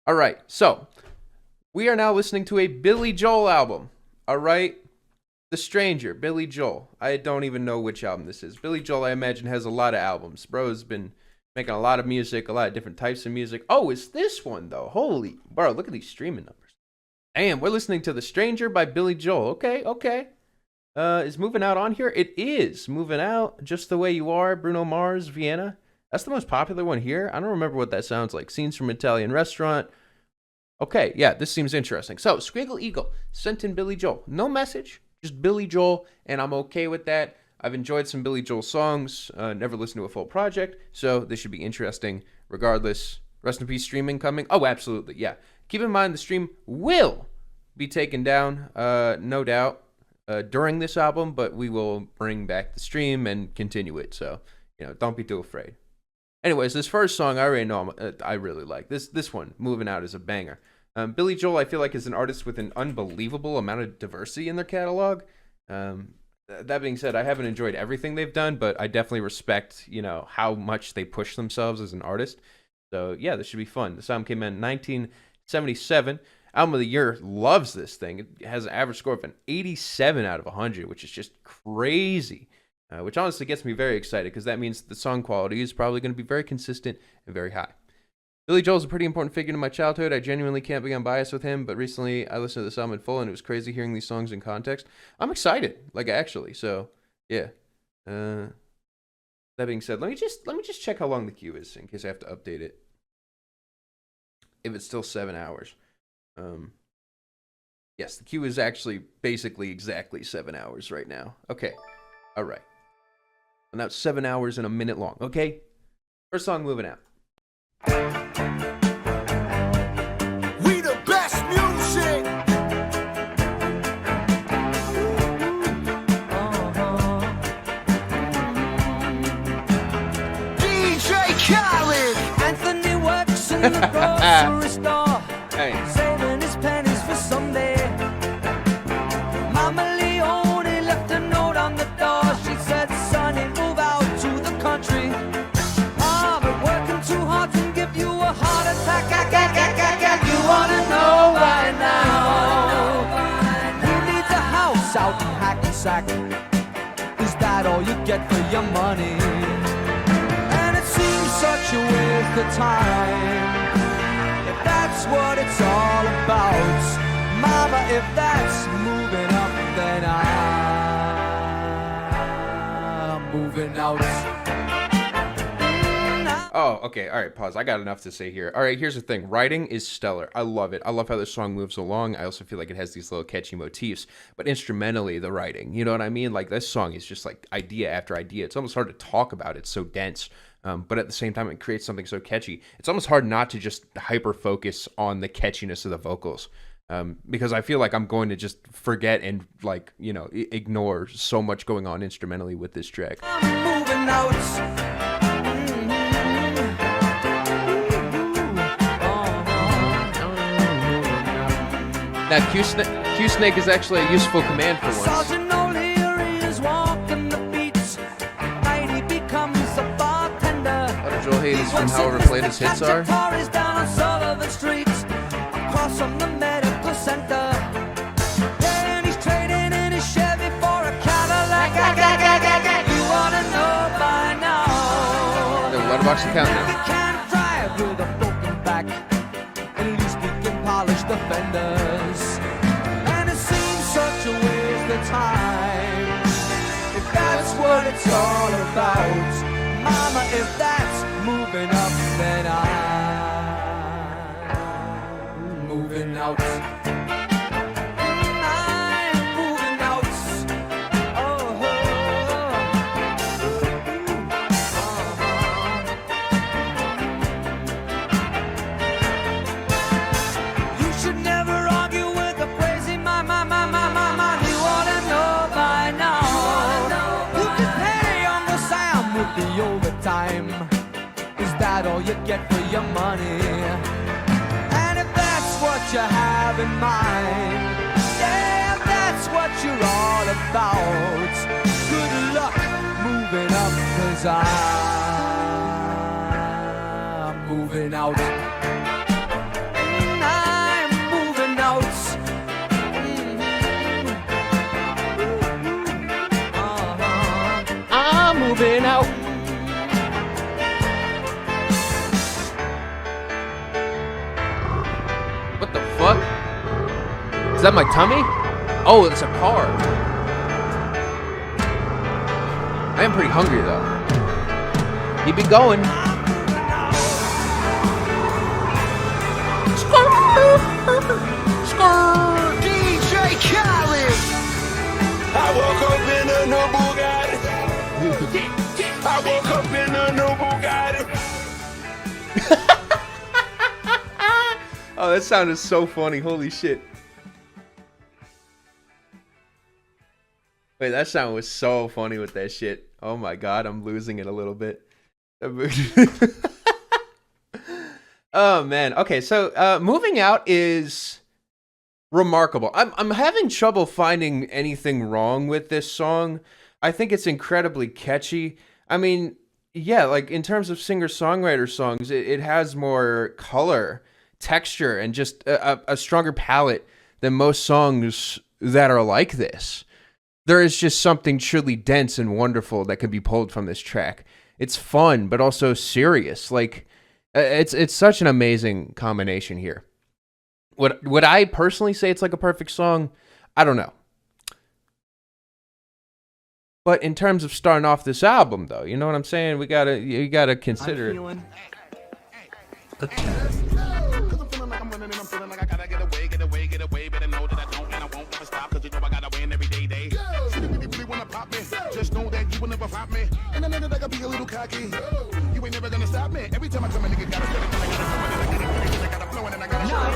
All right, so we are now listening to a Billy Joel album. All right, The Stranger, Billy Joel. I don't even know which album this is. Billy Joel, I imagine, has a lot of albums. Bro has been making a lot of music, a lot of different types of music. Oh, it's this one though. Holy, bro, look at these streaming numbers. Damn, we're listening to The Stranger by Billy Joel. Okay, okay. Is Moving Out on here? It is. Moving Out, Just the Way You Are, Bruno Mars, Vienna. That's the most popular one here. I don't remember what that sounds like. Scenes from Italian Restaurant. Okay, yeah, this seems interesting. So, Squiggle Eagle sent in Billy Joel. No message, just Billy Joel, and I'm okay with that. I've enjoyed some Billy Joel songs, never listened to a full project, so this should be interesting regardless. Rest in peace streaming coming. Oh, absolutely, yeah. Keep in mind the stream will be taken down, no doubt, during this album, but we will bring back the stream and continue it, so, don't be too afraid. Anyways, this first song I already know I really like. This one, Moving Out, is a banger. Billy Joel, I feel like, is an artist with an unbelievable amount of diversity in their catalog. That being said, I haven't enjoyed everything they've done, but I definitely respect, how much they push themselves as an artist. So, yeah, this should be fun. This album came in 1977. Album of the Year loves this thing. It has an average score of an 87 out of 100, which is just crazy. Which honestly gets me very excited because that means the song quality is probably going to be very consistent and very high. Billy Joel is a pretty important figure in my childhood. I genuinely can't be unbiased with him, but recently I listened to this album in full and it was crazy hearing these songs in context. I'm excited, actually. So, yeah. That being said, let me just check how long the queue is in case I have to update it. If it's still 7 hours. Yes, the queue is actually basically exactly 7 hours right now. Okay. All right. And now it's 7 hours and a minute long. Okay? First song, Moving Out. We the best music. DJ Khaled. Anthony works in the grocery store, Hey. saving his pennies for someday. Mama Leone left a note on the door. She said, "Sonny, move out to the country. I've been working too hard to give you a heart attack. You wanna know right now? Who needs a house out in Hackensack? Is that all you get for your money? And it seems such a waste of time. If that's what it's all about, Mama, if that's moving up, then I'm moving out. Oh, okay. All right, pause. I got enough to say here. All right, here's the thing. Writing is stellar. I love it. I love how this song moves along. I also feel like it has these little catchy motifs, but instrumentally, the writing, you know what I mean? Like, this song is just like idea after idea. It's almost hard to talk about. It's so dense. But at the same time, it creates something so catchy. It's almost hard not to just hyper focus on the catchiness of the vocals. Because I feel like I'm going to just forget and ignore so much going on instrumentally with this track. I'm moving out. Now, Q-Snake is actually a useful command for once. Sergeant O'Leary is walking the beats. Night he becomes a bartender. Joel Hayden's from however played his hits are. Tories down on Sullivan Street, across from the medical center. Yeah, and he's trading in his Chevy for a Cadillac. You wanna know by now? The letterbox account He now. can't drive with a broken back. At least we can polish the fenders. And it seems such a waste of time. If that's what it's all about, Mama, if that's moving up, then I'm moving out. I'm moving out. Oh, you should never argue with a crazy man. You ought to know by now. You can pay Uncle Sam with the overtime. Is that all you get for your money? And if that's what you have in mind, yeah, if that's what you're all about, good luck moving up, 'cause I'm moving out. Is that my tummy? Oh, it's a car. I am pretty hungry though. Keep it going. DJ Khaled. I woke up in a new Bugatti. I woke up in a new Bugatti. Oh, that sound is so funny. Holy shit. Wait, that sound was so funny with that shit. Oh my god, I'm losing it a little bit. Oh man. Okay, so moving out is remarkable. I'm having trouble finding anything wrong with this song. I think it's incredibly catchy. I mean, yeah, like in terms of singer-songwriter songs, it has more color, texture, and just a stronger palette than most songs that are like this. There is just something truly dense and wonderful that can be pulled from this track. It's fun, but also serious. Like, it's such an amazing combination here. Would I personally say it's like a perfect song? I don't know. But in terms of starting off this album, though, you know what I'm saying? You gotta consider. Just know that you will never pop me. And I know that I gotta be a little cocky. You ain't never gonna stop me. Every time I come, a nigga gotta flip it. I gotta flow and I gotta show it.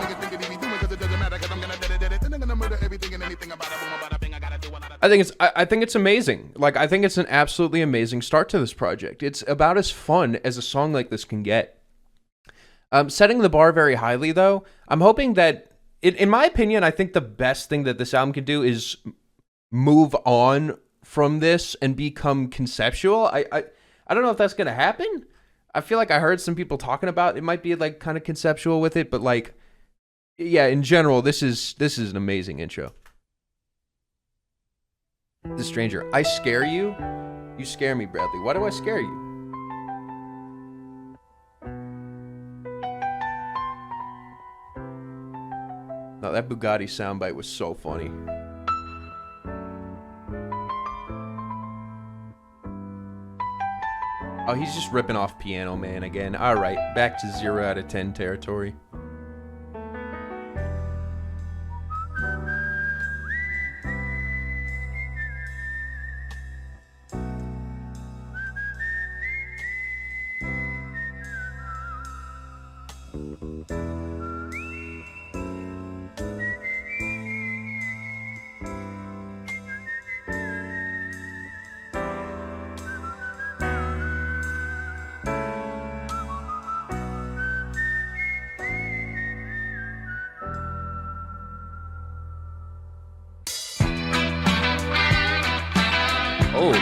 Niggas think it be doing because it doesn't matter because I'm gonna dead it. Then I'm gonna murder everything and anything about it. I gotta do another. I think it's amazing. Like, I think it's an absolutely amazing start to this project. It's about as fun as a song like this can get. Setting the bar very highly, though. I'm hoping that, in my opinion, I think the best thing that this album can do is move on from this and become conceptual. I don't know if that's gonna happen. I feel like I heard some people talking about it might be like kind of conceptual with it, but like, yeah, in general, this is an amazing intro. The Stranger. I scare you? You scare me, Bradley. Why do I scare you? No, that Bugatti soundbite was so funny. Oh, he's just ripping off Piano Man again. All right, back to 0 out of 10 territory. Oh.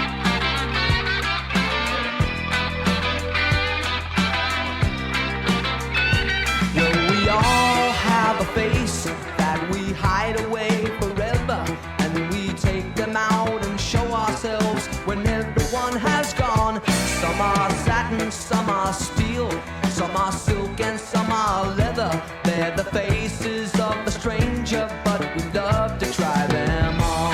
Well, we all have a face that we hide away forever, and we take them out and show ourselves when everyone has gone. Some are satin, some are steel, some are silk and some are leather. They're the faces of the stranger, but we love to try them on.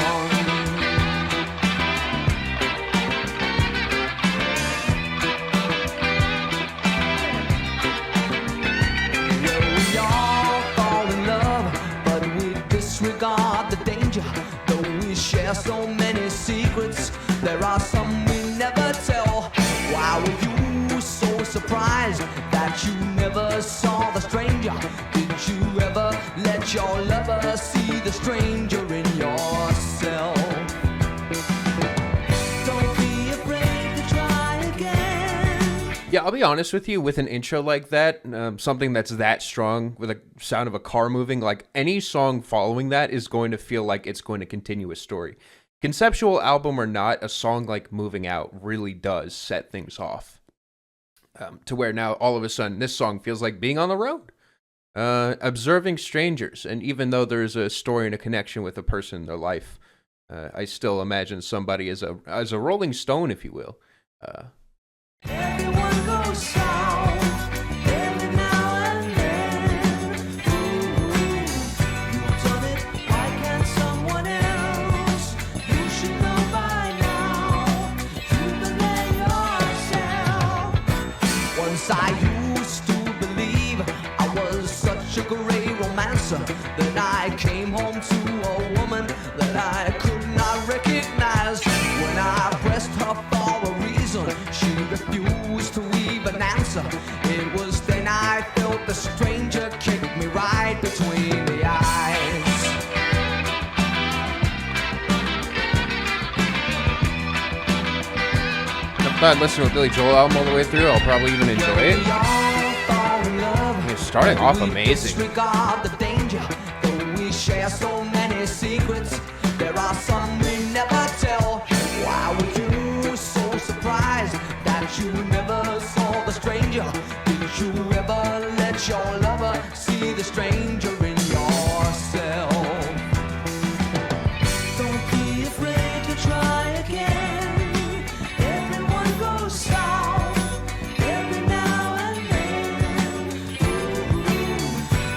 Disregard the danger, though we share so many secrets. There are some we never tell. Why were you so surprised that you never saw the stranger? Did you ever let your lover see the stranger in yourself? Don't be afraid to try again. Yeah, I'll be honest with you, with an intro like that, something that's that strong, with a sound of a car moving, like any song following that is going to feel like it's going to continue a story. Conceptual album or not, a song like Moving Out really does set things off. To where now, all of a sudden, this song feels like being on the road. Observing strangers, and even though there's a story and a connection with a person in their life, I still imagine somebody as a Rolling Stone, if you will. Everyone goes south every now and then. Ooh, you turn sugar ray romancer. Then I came home to a woman that I could not recognize. When I pressed her for a reason, she refused to even answer. It was then I felt the stranger kick me right between the eyes. If I listen to a Billy Joel album all the way through, I'll probably even enjoy it. It's starting off amazing. Disregard the danger, though we share so many secrets. There are some we never tell. Why were you so surprised that you never saw the stranger? Did you ever let your lover see the stranger in yourself? Don't be afraid to try again. Everyone goes south every now and then.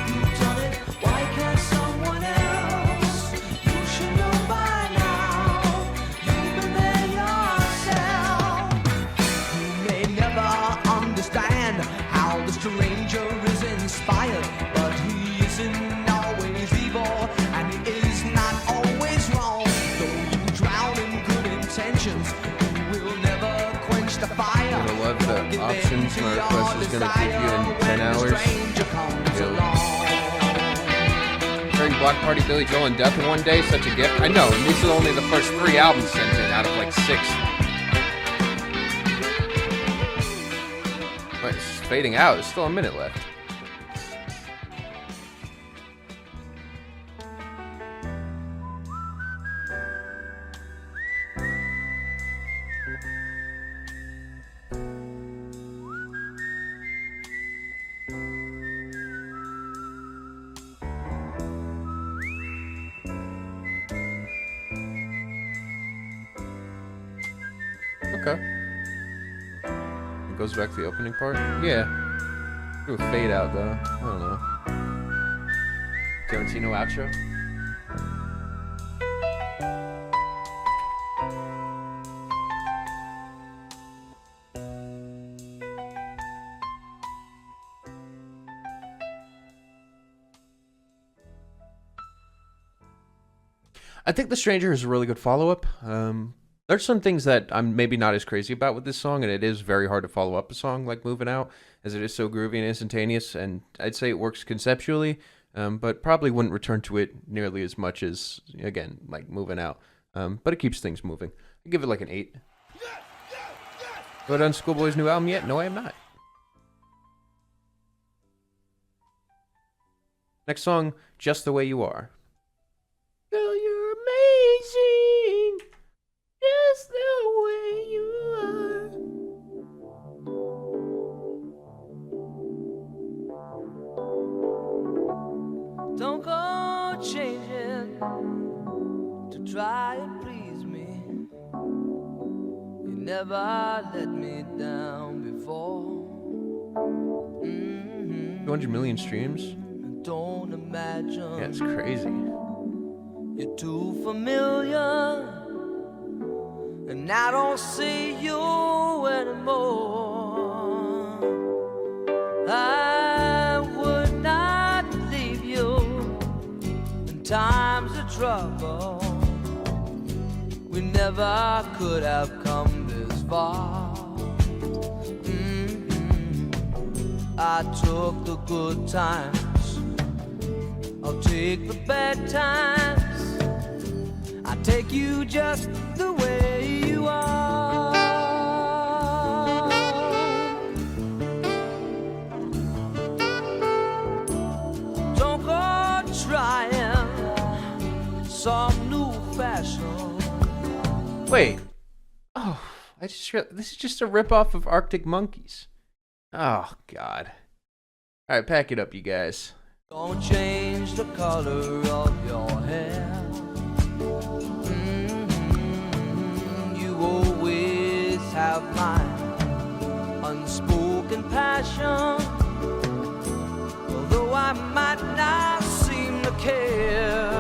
You've done it, why can't someone else? You should know by now. You've been there yourself. You may never understand how the stranger is inspired, but he isn't always evil, and he is not always wrong. Though you drown in good intentions, you will never quench the fire. I love the options my request is going to give you in 10 hours. During Block Party, Billy Joel and Death in one day, such a gift. I know, and these are only the first 3 albums sent in out of like 6. But it's fading out. There's still a minute left. Okay. It goes back to the opening part? Yeah. Do a fade out though. I don't know. Tarantino outro? I think The Stranger is a really good follow-up. There's some things that I'm maybe not as crazy about with this song, and it is very hard to follow up a song like Moving Out, as it is so groovy and instantaneous, and I'd say it works conceptually, but probably wouldn't return to it nearly as much as, again, like Moving Out. But it keeps things moving. I give it like an 8. But on Schoolboy's new album yet? No, I am not. Next song, Just the Way You Are. Girl, you're amazing. Just the way you are. Don't go changing to try and please me. You never let me down before. 200 million streams? Don't imagine. Yeah, it's crazy. You're too familiar, and I don't see you anymore. I would not leave you in times of trouble. We never could have come this far. I took the good times, I'll take the bad times. I take you just the way you are. Don't go trying some new fashion. Wait. Oh, I just realized this is just a ripoff of Arctic Monkeys. Oh, God. All right, pack it up, you guys. Don't change the color of your hair. You always have my unspoken passion. Although I might not seem to care,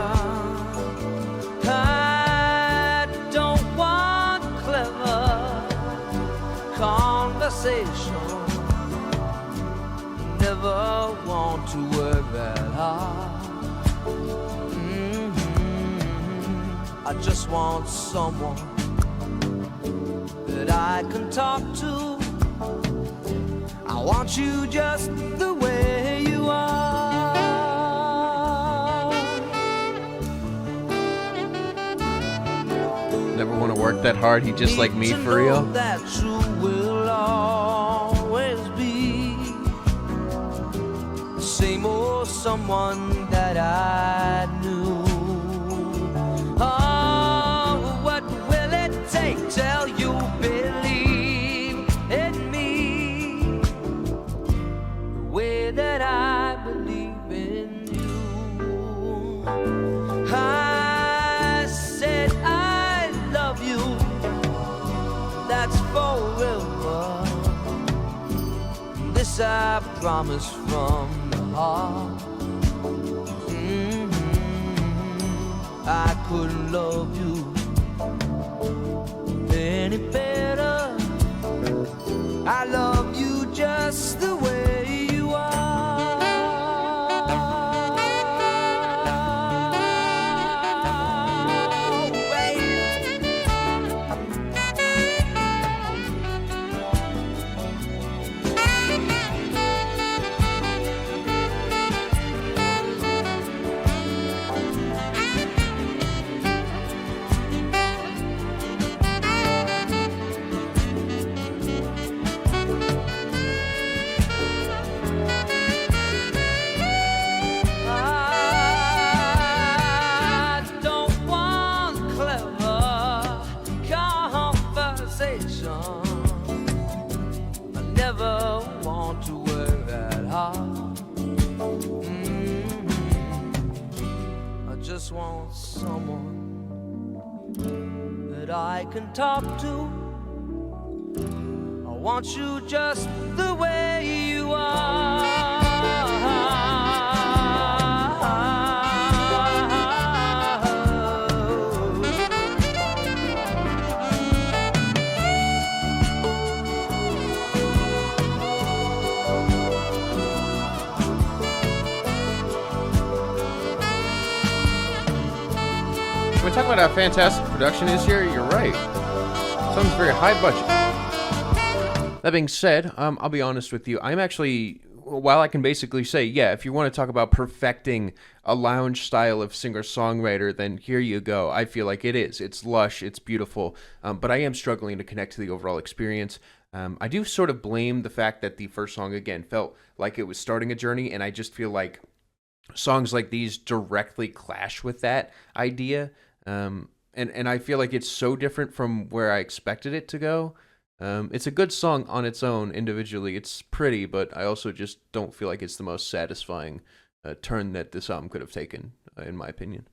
I don't want clever conversation. never want to work that hard. I just want someone that I can talk to. I want you just the way you are. Never want to work that hard. He just like me for real. That you will always be the same old someone that I knew. Oh, what will it take till you believe in me the way that I believe in you? I said I love you, that's forever. This I promise from the heart. I couldn't love you any better. I love you just the way you are. I don't want clever conversation. I never want to work that hard. I just want someone that I can talk to. I want you just the way you are. When we talk about how fantastic production is here, you're right. Something's very high budget. That being said, I'll be honest with you. I'm actually, while I can basically say, yeah, if you want to talk about perfecting a lounge style of singer-songwriter, then here you go. I feel like it is. It's lush, it's beautiful, but I am struggling to connect to the overall experience. I do sort of blame the fact that the first song, again, felt like it was starting a journey, and I just feel like songs like these directly clash with that idea. And I feel like it's so different from where I expected it to go. It's a good song on its own individually. It's pretty, but I also just don't feel like it's the most satisfying turn that this album could have taken, in my opinion.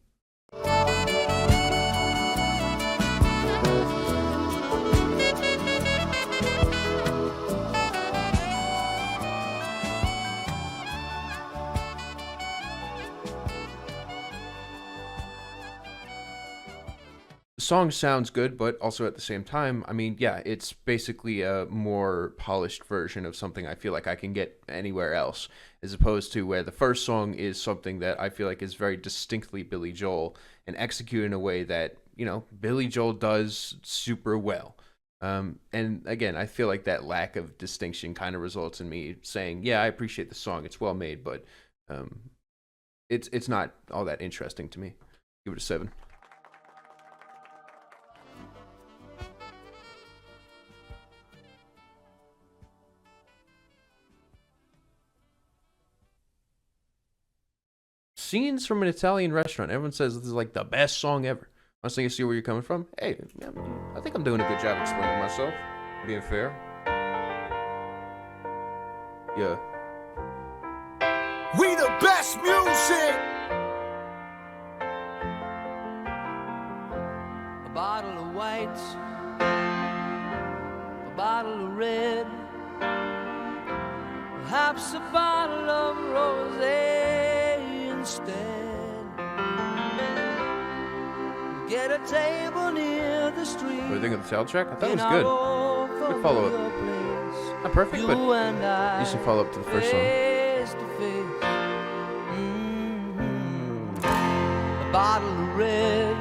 The song sounds good, but also at the same time, I mean, yeah, it's basically a more polished version of something I feel like I can get anywhere else, as opposed to where the first song is something that I feel like is very distinctly Billy Joel and executed in a way that, you know, Billy Joel does super well. And again, I feel like that lack of distinction kind of results in me saying, yeah, I appreciate the song, it's well made, but it's not all that interesting to me. Give it a 7. Scenes from an Italian restaurant. Everyone says this is like the best song ever. Honestly, I see where you're coming from. Hey, yeah, I think I'm doing a good job explaining myself, being fair. Yeah. We the best music. A bottle of white, a bottle of red, perhaps a bottle of rosé instead. Get a table near the street. What do you think of the soundtrack? I thought it was good. Good follow-up. Not perfect, but decent follow-up to the first song. red,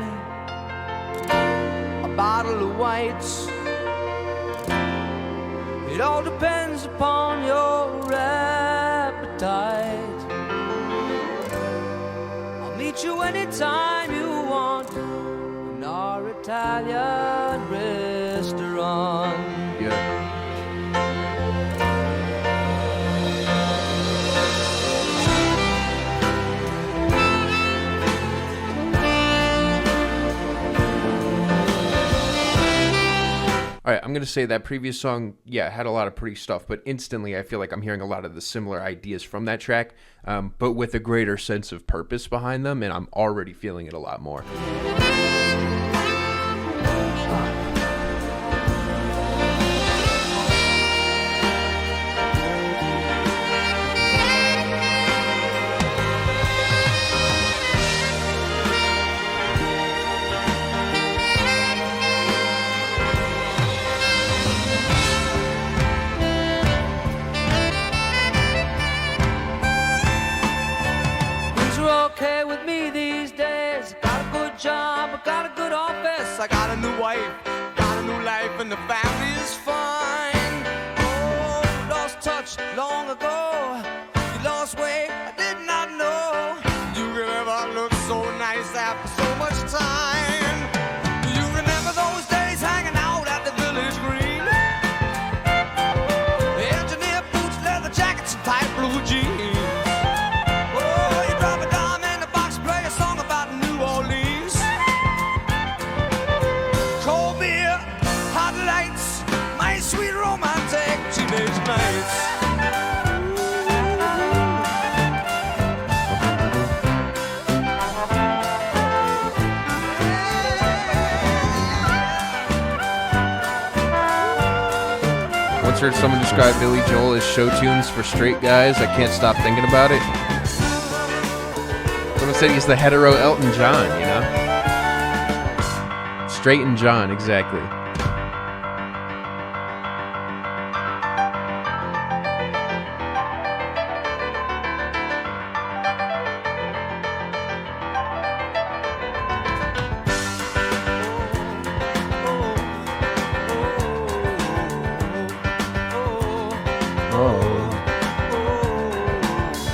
a bottle of whites. It all depends upon your appetite. I'll meet you anytime you want in our Italian restaurant. Yeah. All right, I'm going to say that previous song, yeah, had a lot of pretty stuff, but instantly I feel like I'm hearing a lot of the similar ideas from that track, but with a greater sense of purpose behind them, and I'm already feeling it a lot more. Okay with me these days. Got a good job, I got a good office. I got a new wife, got a new life, and the family is fine. Oh, you lost touch long ago. You lost weight, I did not know. You could ever look so nice after so much time. Do you remember those days hanging out at the village green? Engineer boots, leather jackets, and tight blue jeans. Sweet romantic teenage nights. Once heard someone describe Billy Joel as show tunes for straight guys. I can't stop thinking about it. Someone said he's the hetero Elton John, you know? Straight and John, exactly.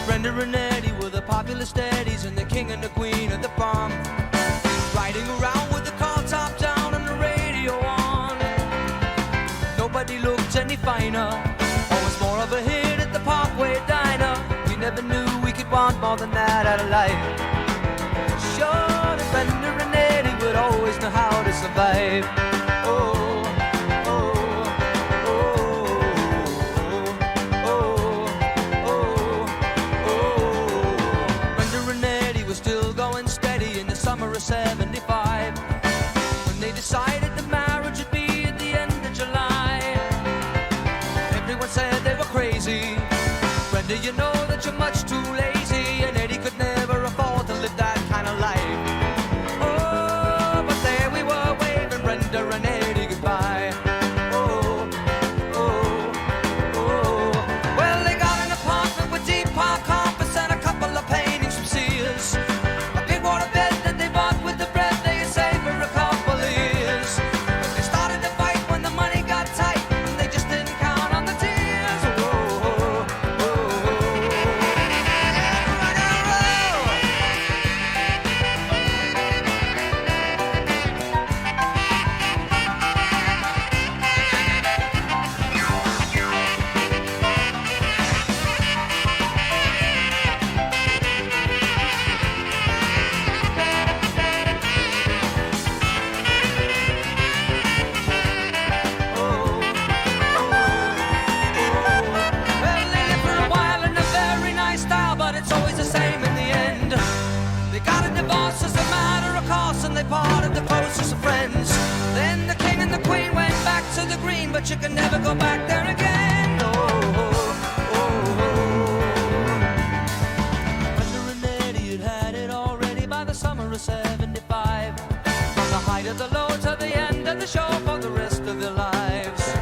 Brenda and Eddie were the popular steadies and the king and the queen of the prom. Riding around with the car top down and the radio on. Nobody looked any finer. Always more of a hit at the Parkway Diner. We never knew we could want more than that out of life. Sure, the Brenda and Eddie would always know how to survive. Oh. Summer of 75, when they decided the marriage would be at the end of July. Everyone said they were crazy. Brenda, you know that you're much too lazy, and Eddie could never afford to live that kind of life. Oh, but there we were waving Brenda and Eddie goodbye. Oh, oh, oh. Well, they got an apartment with deep park carpets and a couple of paintings from Sears. A big water bed with the bread they saved for a couple of years. But they started to fight when the money got tight, and they just didn't count on the tears. Oh, oh, oh, oh. Rock and roll. They parted the closest of friends. Then the king and the queen went back to the green, but you can never go back there again. Oh, oh, oh, oh. Brenda and Eddie had had it already by the summer of 75. From the height of the low to the end of the show for the rest of their lives.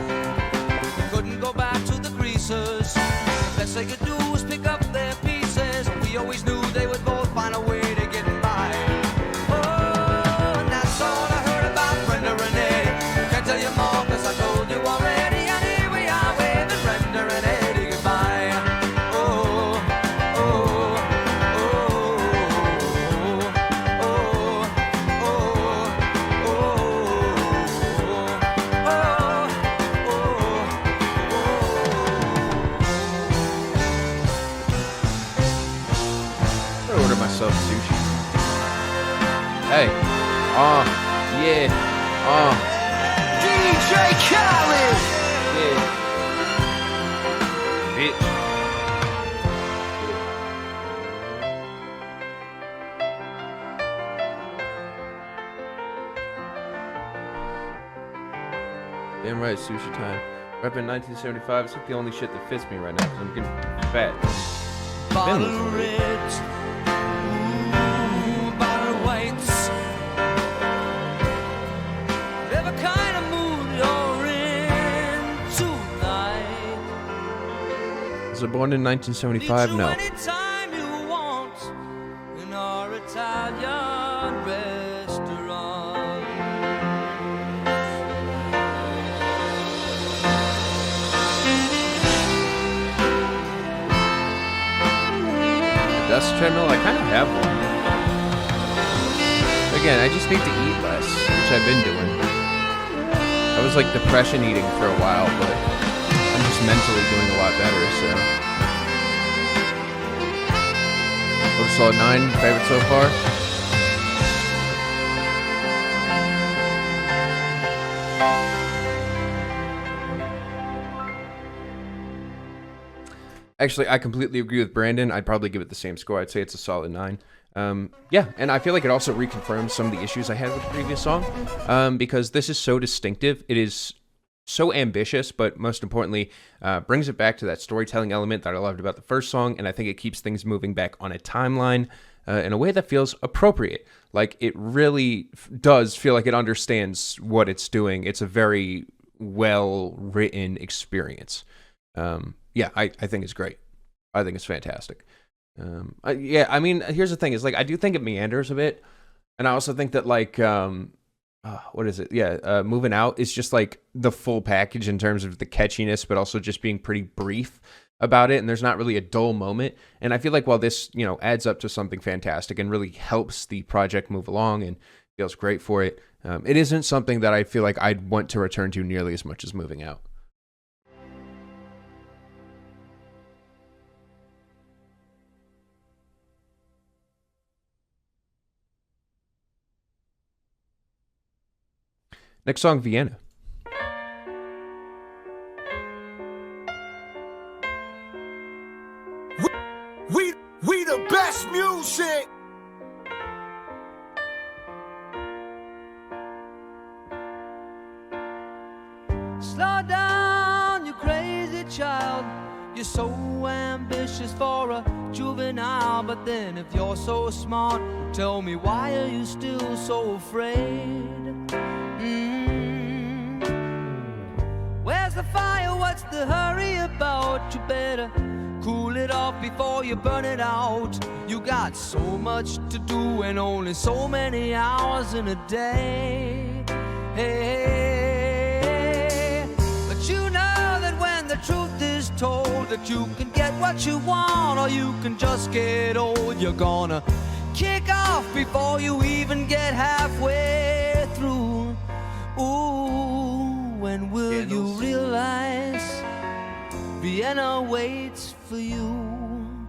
They couldn't go back to the greasers. The best they could do was pick up their pieces. We always knew they would both find a way to get by. Oh, myself sushi. Hey. Yeah. DJ Khaled. Yeah. Bitch. Damn right, sushi time. Reppin' 1975. It's like the only shit that fits me right now because I'm getting fat. Bottle reds, bottle whites. Whatever kind of mood you're in tonight. Was I born in 1975? No. Anytime you want in our Italian restaurant. Dust treadmill? I kind of have one. Again, I just need to eat less, which I've been doing. I was like depression eating for a while, but I'm just mentally doing a lot better, so. What a solid 9, favorite so far? Actually, I completely agree with Brandon. I'd probably give it the same score. I'd say it's a solid 9. Yeah, and I feel like it also reconfirms some of the issues I had with the previous song, because this is so distinctive. It is so ambitious, but most importantly, brings it back to that storytelling element that I loved about the first song, and I think it keeps things moving back on a timeline in a way that feels appropriate. Like, it really does feel like it understands what it's doing. It's a very well-written experience. Yeah, I think it's great. I think it's fantastic. Yeah, I mean, here's the thing: is like I do think it meanders a bit, and I also think that like, what is it? Yeah, Moving Out is just like the full package in terms of the catchiness, but also just being pretty brief about it, and there's not really a dull moment. And I feel like while this, adds up to something fantastic and really helps the project move along and feels great for it, it isn't something that I feel like I'd want to return to nearly as much as Moving Out. Next song, Vienna. We the best music. Slow down, you crazy child. You're so ambitious for a juvenile. But then if you're so smart, tell me, why are you still so afraid? Where's the fire? What's the hurry about? You better cool it off before you burn it out. You got so much to do and only so many hours in a day. Hey, but you know that when the truth is told, that you can get what you want or you can just get old. You're gonna kick off before you even get halfway through. Ooh, when will you realize Vienna waits for you?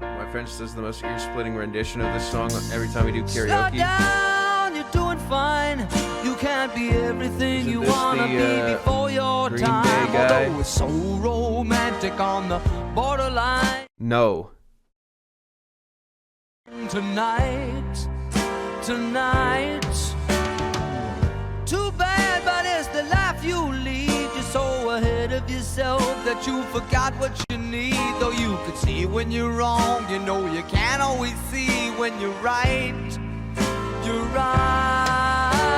My friend does the most ear-splitting rendition of this song every time we do Slow karaoke. down, you're doing fine. You can't be everything Isn't you this wanna the, be before your Green time. Day guy? Although it's so romantic on the borderline. No. Tonight. Too bad, but it's the life you lead. You're so ahead of yourself that you forgot what you need. Though you could see when you're wrong, you know you can't always see when you're right. You're right.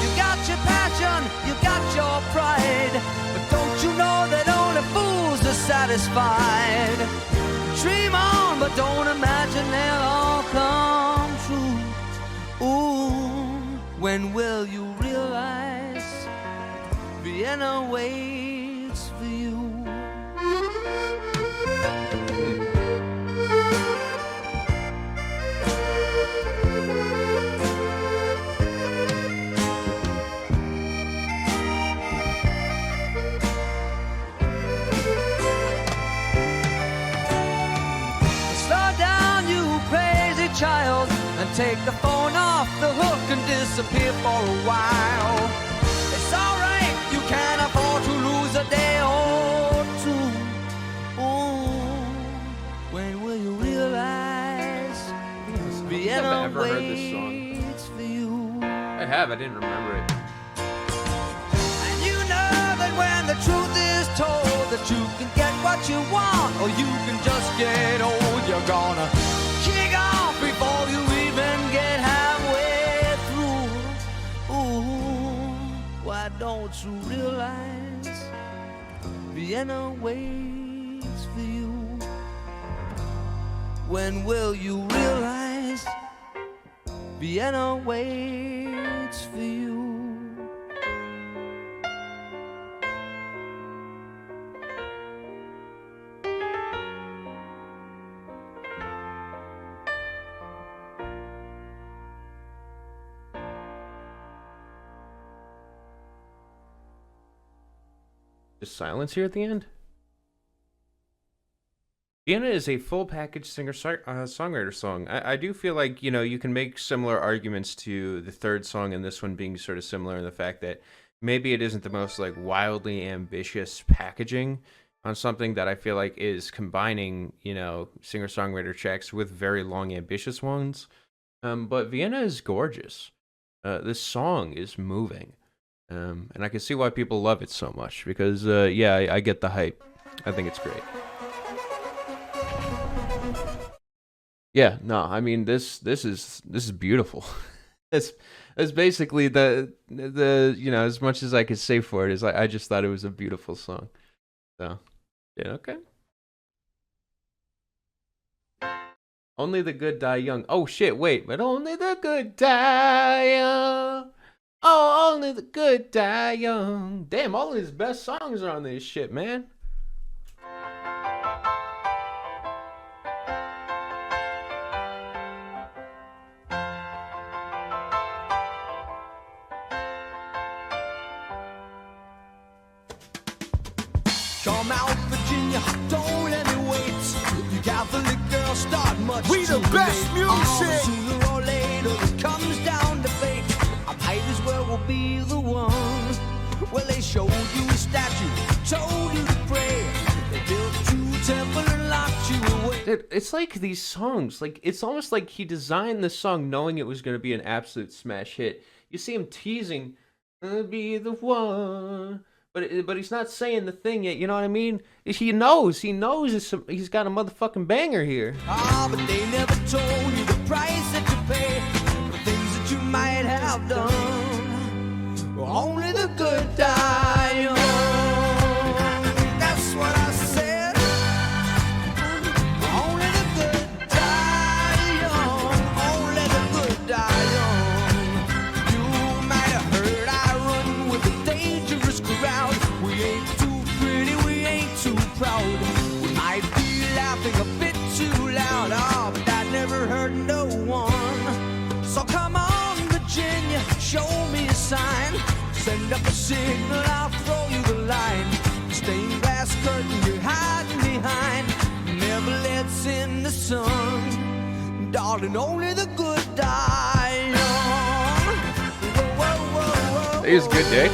You got your passion, you got your pride, but don't you know that only fools are satisfied? Dream on, but don't imagine they'll all come true. Ooh, when will you realize Vienna waits for you? child and take the phone off the hook and disappear for a while. It's alright, you can't afford to lose a day or two. Ooh, when will you realize Vienna I've never heard this song. waits for you? I have. I didn't remember it. And you know that when the truth is told that you can get what you want or you can just get old, you're gonna kick off before you even get halfway through. Ooh, why don't you realize Vienna waits for you? When will you realize Vienna waits for you? Just silence here at the end. Vienna is a full package singer-songwriter song. I do feel like, you know, you can make similar arguments to the third song and this one being sort of similar in the fact that maybe it isn't the most like wildly ambitious packaging on something that I feel like is combining, you know, singer-songwriter tracks with very long ambitious ones. But Vienna is gorgeous. This song is moving. And I can see why people love it so much because, yeah, I get the hype. I think it's great. Yeah, no, I mean this is beautiful. That's basically the you know, as much as I could say for it is I just thought it was a beautiful song. So, yeah, okay. Only the good die young. Oh shit, wait, but only the good die young. Oh, only the good die young. Damn, all of his best songs are on this shit, man. Come out, Virginia, don't let me wait. You Catholic girls start much We the too best late. music. Sooner or later it comes down to fate. I might as well will be the one. Well, they showed you a statue, told you to pray. They built you a temple and locked you away. Dude, it's like these songs, like it's almost like he designed this song knowing it was going to be an absolute smash hit. You see him teasing, "I'll be the one," but he's not saying the thing yet. You know what I mean? He knows he's got a motherfucking banger here. Ah, but they never told you the price that you pay for things that you might have done. Only the good die young. That's what I said. Only the good die young. Only the good die young. You might have heard I run with a dangerous crowd. We ain't too pretty, we ain't too proud. We might be laughing a bit too loud. Oh, but that never hurt no one. So come on, Virginia, show me a sign. Send up a signal, I'll throw you the line. Stained glass curtain you're hiding behind never lets in the sun. Darling, only the good die young. Whoa, whoa, whoa, whoa. It is a good day.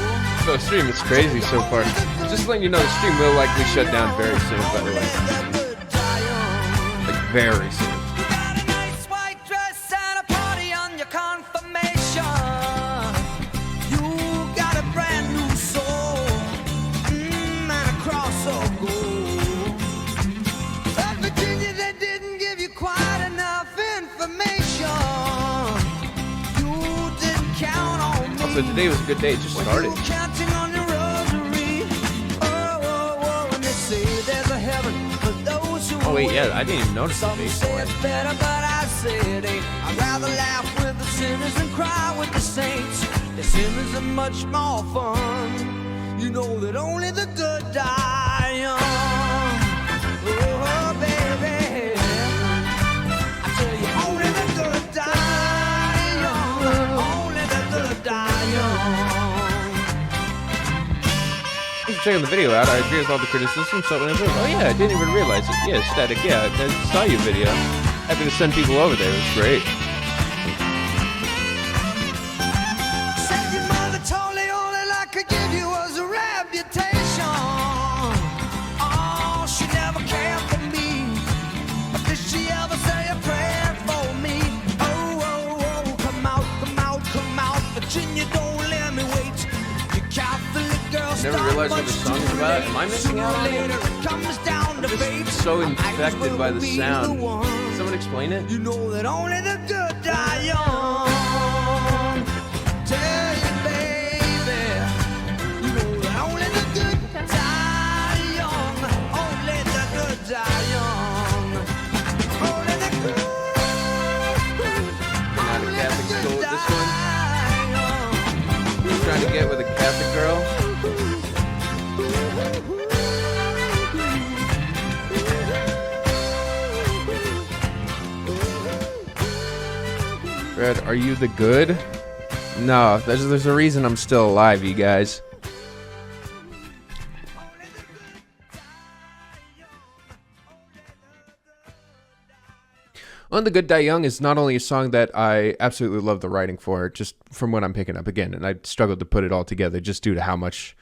So the stream is crazy so far. Just letting you know, the stream will likely shut down very soon, by the way. Only the good die young. Like very soon. You got a nice white dress and a party on your confirmation. You got a brand new soul, and a cross of gold. But Virginia, they didn't give you quite enough information. You didn't count on me. Also, today was a good day. It just When started. you were counting on your rosary. Oh, oh, oh, and they say there's a heaven for those who Oh wait, yeah, wait. I didn't even notice the Some bass say line. it's better, but I say it ain't. I'd rather laugh with the sinners than cry with the saints. The sinners are much more fun. You know that only the good die young. Oh, baby. I tell you, only the good die young. Only the good die young. Thanks for checking the video out. I agree with all the criticism. So, oh yeah, I didn't even realize it. Yeah, Static. Yeah, I saw your video. Happy to send people over there. It was great. Said your mother told you all that I could give you was a reputation. Oh, she never cared for me. But did she ever say a prayer for me? Oh, oh, oh, come out, come out, come out. Virginia, don't let me wait. You Catholic girls. Never realized what the song is about. Am I missing out on it? So infected by the sound. Someone explain it? You know that only the good die young. Tell you, baby. You know that only the good die young. Only the good die young. Only the good. Not a Catholic school with this one. Die young. He's trying to get with a Catholic girl. Red, are you the good? No, there's a reason I'm still alive, you guys. On the Good Die Young is not only a song that I absolutely love the writing for, just from what I'm picking up again, and I struggled to put it all together just due to how much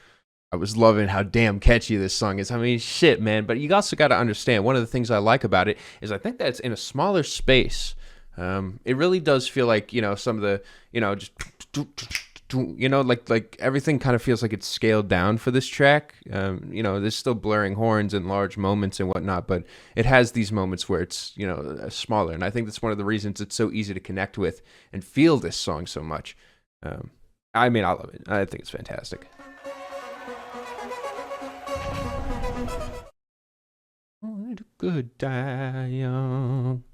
I was loving how damn catchy this song is. I mean, shit, man. But you also got to understand, one of the things I like about it is I think that it's in a smaller space. It really does feel like, you know, some of the, you know, just, you know, like everything kind of feels like it's scaled down for this track. You know, there's still blaring horns and large moments and whatnot, but it has these moments where it's, you know, smaller. And I think that's one of the reasons it's so easy to connect with and feel this song so much. I mean, I love it. I think it's fantastic. Good die young.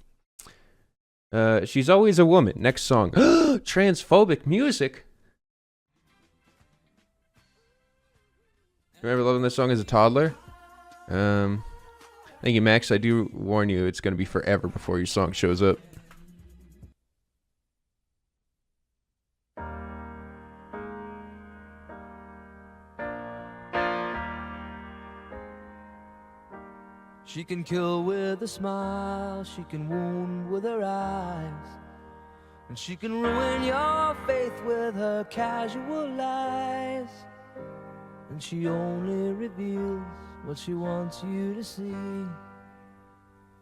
She's always a woman. Next song. Transphobic music. Remember loving this song as a toddler? Thank you, Max. I do warn you, it's going to be forever before your song shows up. She can kill with a smile, she can wound with her eyes, and she can ruin your faith with her casual lies. And she only reveals what she wants you to see.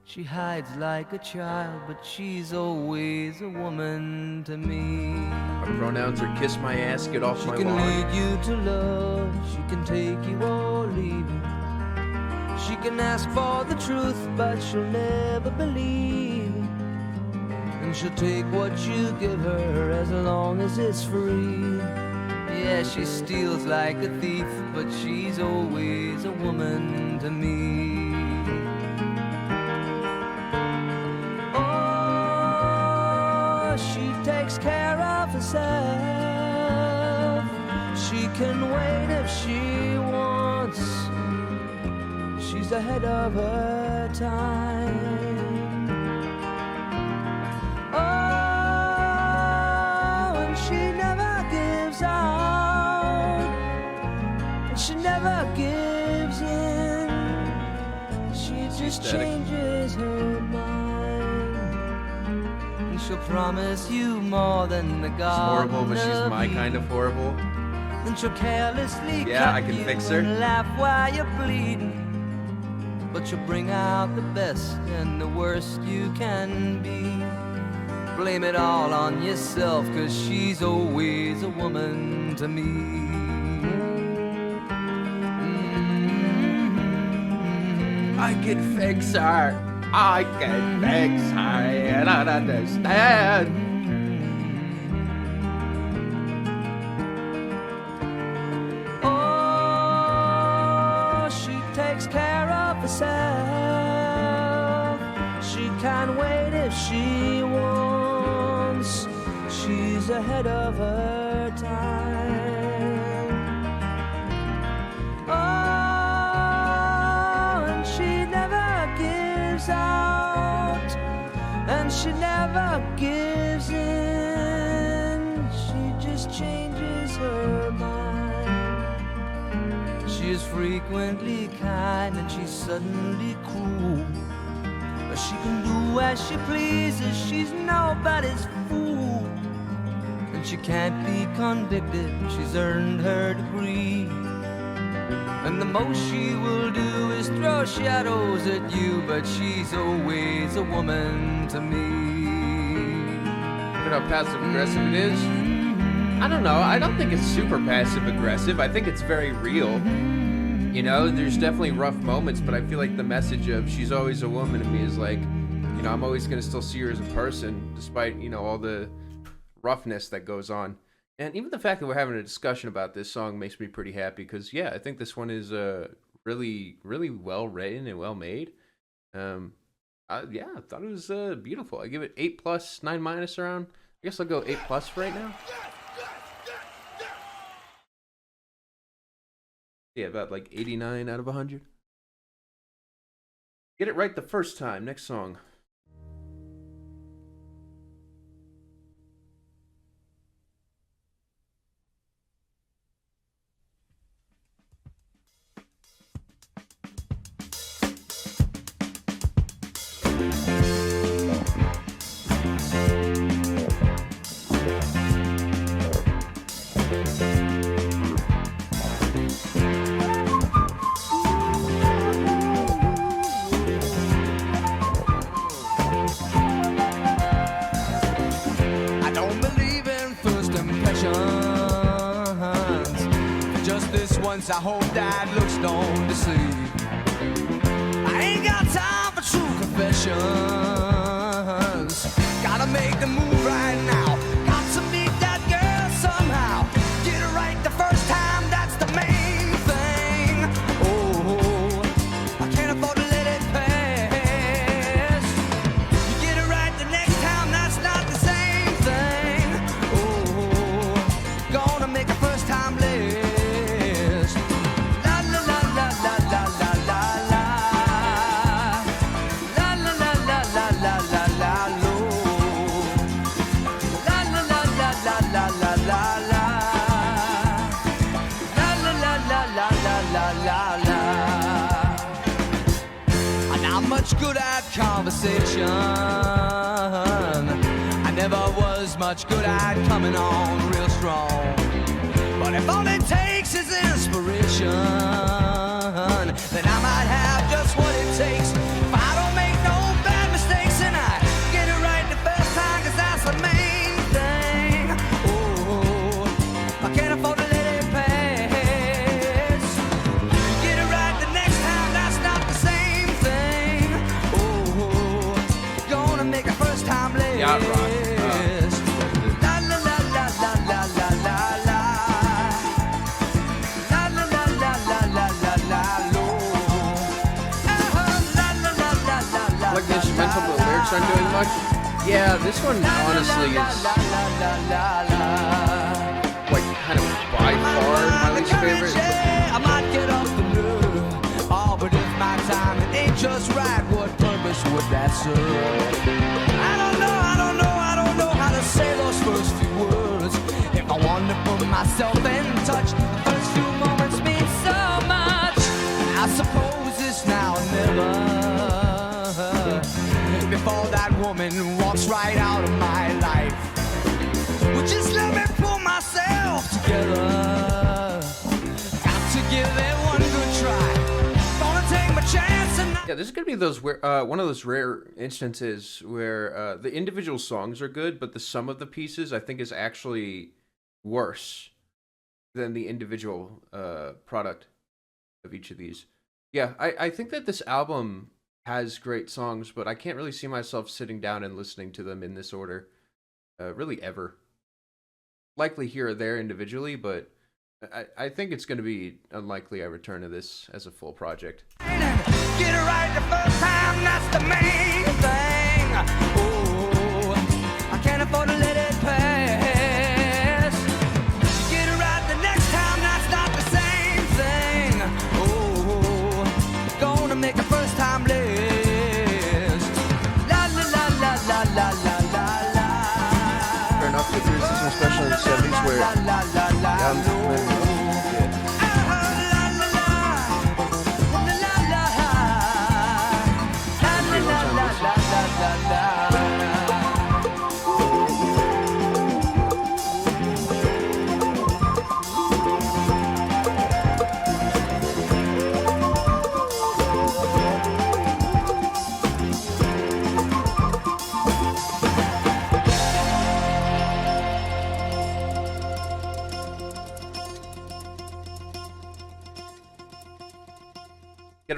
She hides like a child, but she's always a woman to me. My pronouns are kiss my ass, get off my She can lawn. lead you to love, she can take you or leave you. She can ask for the truth, but she'll never believe. And she'll take what you give her as long as it's free. Yeah, she steals like a thief, but she's always a woman to me. Oh, she takes care of herself. She can wait if she wants. She's ahead of her time. Oh, and she never gives out, and she never gives in. She just changes her mind, and she'll promise you more than the She's God. horrible, but she's my kind of horrible. Then she'll carelessly Yeah, cut I can you fix her. and laugh while you're bleeding. But you'll bring out the best and the worst you can be. Blame it all on yourself, 'cause she's always a woman to me. I can fix her. I can fix her. I don't understand. Oh, she takes care of herself. She can wait if she wants. She's ahead of her time. Oh, and she never gives out, and she never gives in. She just changes her mind. She is frequently kind and she's suddenly cruel. She can do as she pleases, she's nobody's fool. And she can't be convicted, she's earned her degree. And the most she will do is throw shadows at you, but she's always a woman to me. Look at how passive aggressive it is. I don't know. I don't think it's super passive aggressive. I think it's very real. You know, there's definitely rough moments, but I feel like the message of she's always a woman to me is like, you know, I'm always going to still see her as a person, despite, you know, all the roughness that goes on. And even the fact that we're having a discussion about this song makes me pretty happy because, yeah, I think this one is really, really well written and well made. Yeah, I thought it was beautiful. I give it 8+, 9- around. I guess I'll go 8+ for right now. Yeah, about like 89 out of 100. Get it right the first time. Next song. I hope that looks don't deceive. I ain't got time for true confessions. Gotta make the move right now. Got to meet that girl somehow. Get it right the first time, that's the main thing. Oh, I can't afford to let it pass. You get it right the next time, that's not the same thing. Oh, gonna make a first time last. Good at conversation. I never was much good at coming on real strong. But if all it takes is inspiration, then I might have just what it takes. If I don't make no bad mistakes and I get it right the first time, 'cause that's the main thing. Oh, I can't afford to let it pass. Get it right the next time, that's not the same thing. Gonna make a first time last. Yeah, rock. La la la la la la la la la. La la la la la la la la lo. La la la la la la. Like the instrumental, but the lyrics aren't doing much. Yeah, this one honestly is like kind of by far my least favorite. I might get off the nerve. Oh, but if my time it ain't just right, what purpose would that serve? I don't know how to say those first few words. If I want to put myself in touch, the first few moments mean so much. I suppose it's now or never. Before that woman walks right out of my life, well, just let me pull myself together. Got to give it one good try. Gonna take my chance and Yeah, this is gonna be those one of those rare instances where the individual songs are good, but the sum of the pieces I think is actually worse than the individual product of each of these. Yeah, I think that this album has great songs, but I can't really see myself sitting down and listening to them in this order, really ever. Likely here or there individually, but I think it's going to be unlikely I return to this as a full project. get it right the first time, that's the main thing. Oh, I can't afford to let it pass. Get it right the next time, that's not the same thing. Oh, gonna make a first time list. La la la la la la la la la. Fair enough, if there's this especially in the 70s where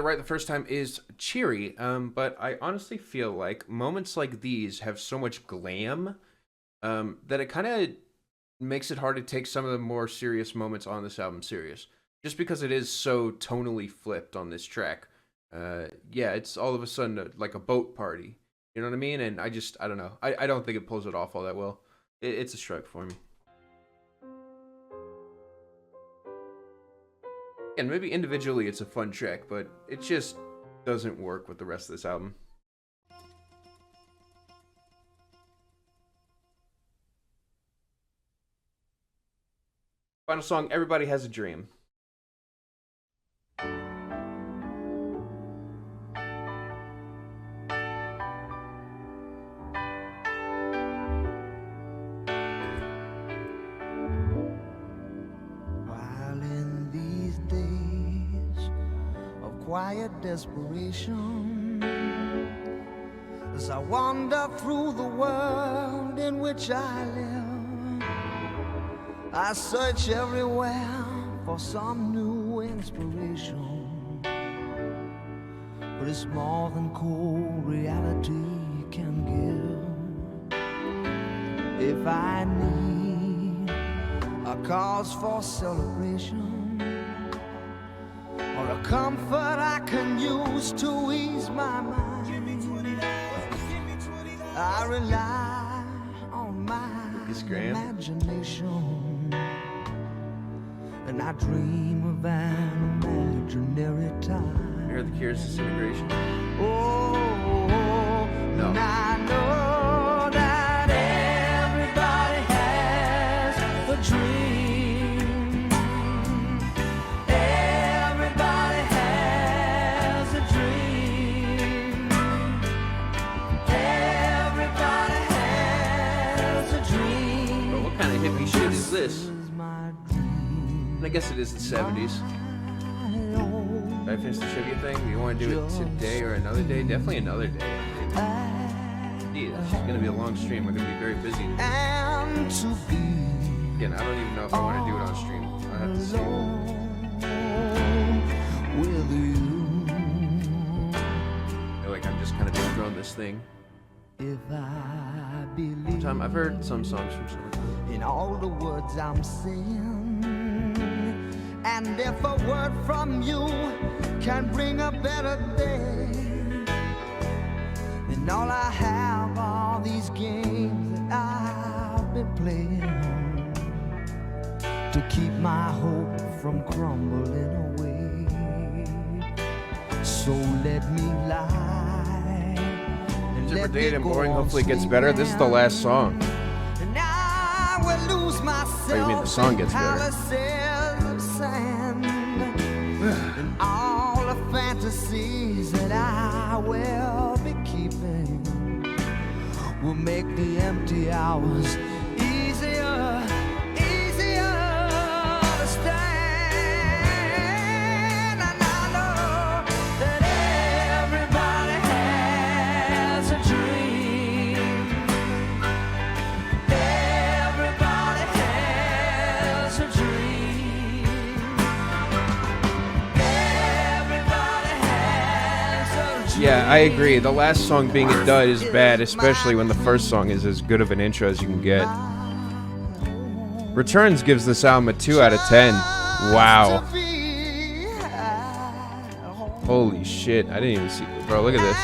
it right the first time is cheery, but I honestly feel like moments like these have so much glam that it kind of makes it hard to take some of the more serious moments on this album serious. Just because it is so tonally flipped on this track. Yeah, it's all of a sudden like a boat party. You know what I mean? And I don't know. I don't think it pulls it off all that well. It's a strike for me. And maybe individually it's a fun track, but it just doesn't work with the rest of this album. Final song, Everybody Has a Dream. Quiet desperation as I wander through the world in which I live. I search everywhere for some new inspiration, but it's more than cold reality can give. If I need a cause for celebration, or a comfort I can use to ease my mind, I rely on my imagination, and I dream of an imaginary time. You heard the Cure's Disintegration? Oh, no. And I know that everybody has a dream. Hippie shit is this? I guess it is the 70s. Did I finish the trivia thing? Do you want to do it today or another day? Definitely another day. Indeed, it's gonna be a long stream. We're gonna be very busy. Again, I don't even know if I want to do it on stream. I'll have to see. I feel like I'm just kind of outgrown this thing. Sometime I've heard some songs from Summertime. In all the words I'm saying, and if a word from you can bring a better day, then all I have are these games that I've been playing to keep my hope from crumbling away. So let me lie. Super dated and boring. Hopefully it gets better. This is the last song. Oh, you mean the song gets better? And all the fantasies that I will be keeping will make the empty hours easier to stand. And I know that everybody has a dream. Everybody has a dream. Everybody has a dream. Yeah, I agree. The last song being a dud is bad, especially when the first song is as good of an intro as you can get. Returns gives this album a 2 out of 10. Wow. Holy shit. I didn't even see. Bro, look at this.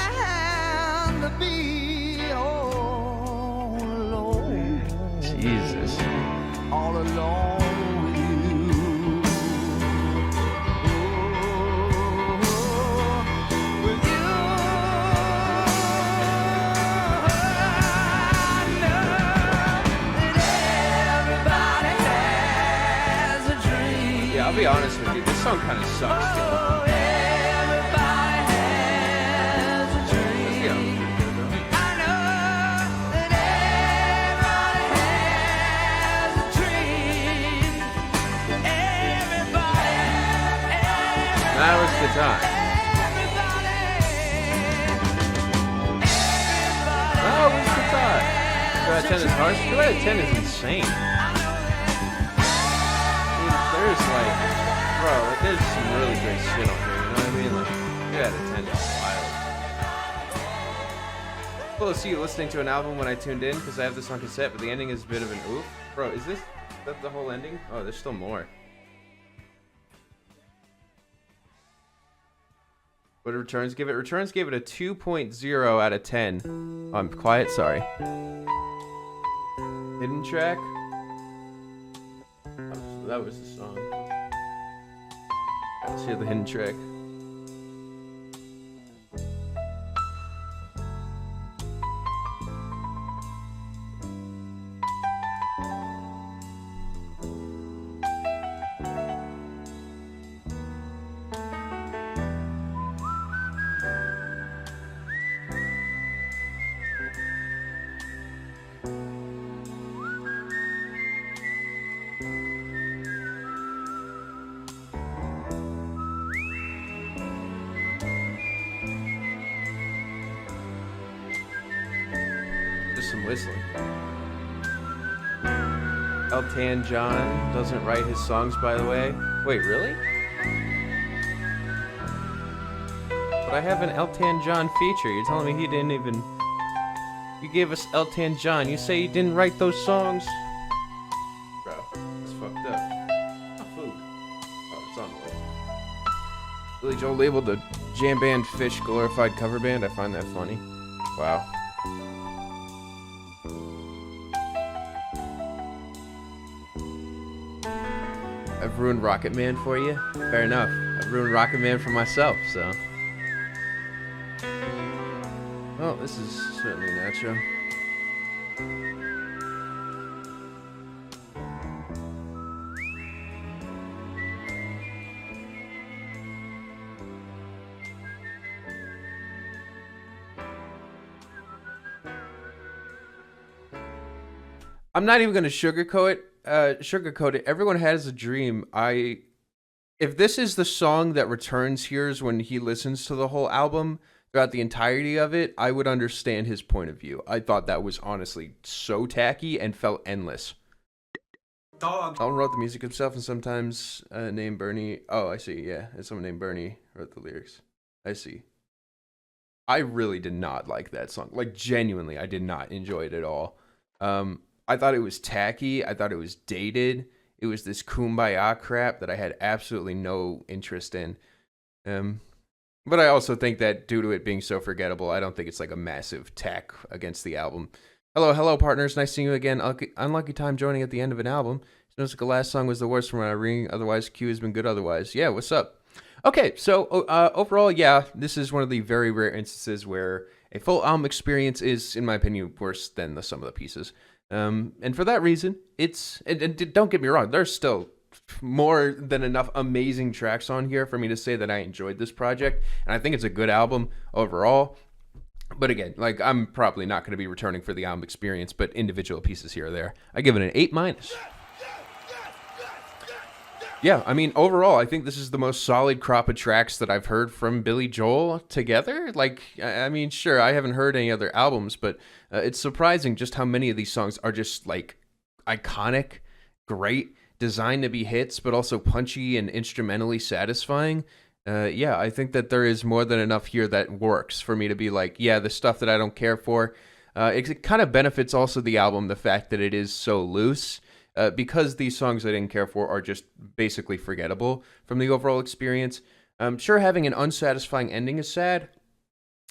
Jesus. All alone with you. With you. I know that everybody has a dream. Yeah, I'll be honest with you. This song kind of sucks. Dude. Everybody has a dream. Yeah, pretty good, though. I know that everybody has a dream. Everybody. Now it's the time. Oh, what's the time? 2 out of 10 is harsh. 2 out of 10 is insane. Dude, there's like, bro, like there's some really great shit on here. You know what I mean? Like, out of 10 is wild. Cool to see you listening to an album when I tuned in because I have this on cassette, but the ending is a bit of an oof. Bro, is that the whole ending? Oh, there's still more. What did Returns give it? Returns gave it a 2.0 out of 10. I'm quiet, sorry. Hidden track? Oh, so that was the song. Let's hear the hidden track. Some whistling. Elton John doesn't write his songs, by the way. Wait, really? But I have an Elton John feature. You're telling me he didn't even... You gave us Elton John. You say he didn't write those songs? Bro, it's fucked up. Oh, food. Oh, it's on the way. Billy Joel labeled the jam band Fish glorified cover band. I find that funny. Wow. I've ruined Rocket Man for you. Fair enough. I've ruined Rocket Man for myself, so. Well, this is certainly Nacho. I'm not even going to sugarcoat it. Everyone has a dream. If this is the song that Returns hears when he listens to the whole album throughout the entirety of it, I would understand his point of view. I thought that was honestly so tacky and felt endless. Allen wrote the music himself and sometimes named Bernie. Oh, I see. Yeah, and someone named Bernie wrote the lyrics. I see. I really did not like that song. Like, genuinely, I did not enjoy it at all. I thought it was tacky. I thought it was dated. It was this kumbaya crap that I had absolutely no interest in. But I also think that due to it being so forgettable, I don't think it's like a massive tack against the album. Hello, partners. Nice seeing you again. Unlucky time joining at the end of an album. Sounds like the last song was the worst from what I read. Otherwise, Q has been good otherwise. Yeah, what's up? Okay, so overall, yeah, this is one of the very rare instances where a full album experience is, in my opinion, worse than the sum of the pieces. And for that reason, and don't get me wrong, there's still more than enough amazing tracks on here for me to say that I enjoyed this project, and I think it's a good album overall. But again, like, I'm probably not going to be returning for the album experience, but individual pieces here or there. I give it an 8-. Yeah, I mean, overall, I think this is the most solid crop of tracks that I've heard from Billy Joel together. Like, I mean, sure, I haven't heard any other albums, but it's surprising just how many of these songs are just, like, iconic, great, designed to be hits, but also punchy and instrumentally satisfying. Yeah, I think that there is more than enough here that works for me to be like, yeah, the stuff that I don't care for. It kind of benefits also the album, the fact that it is so loose. Because these songs I didn't care for are just basically forgettable from the overall experience. Sure, having an unsatisfying ending is sad,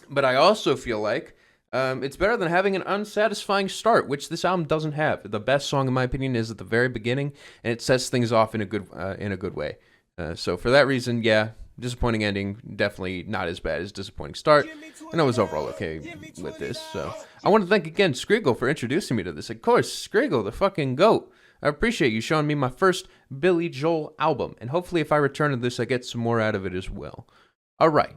but I also feel like it's better than having an unsatisfying start, which this album doesn't have. The best song, in my opinion, is at the very beginning, and it sets things off in a good way. So for that reason, yeah, disappointing ending, definitely not as bad as disappointing start, and I was overall okay with this. So I want to thank again Skriggle for introducing me to this. Of course, Skriggle, the fucking GOAT. I appreciate you showing me my first Billy Joel album, and hopefully if I return to this, I get some more out of it as well. All right,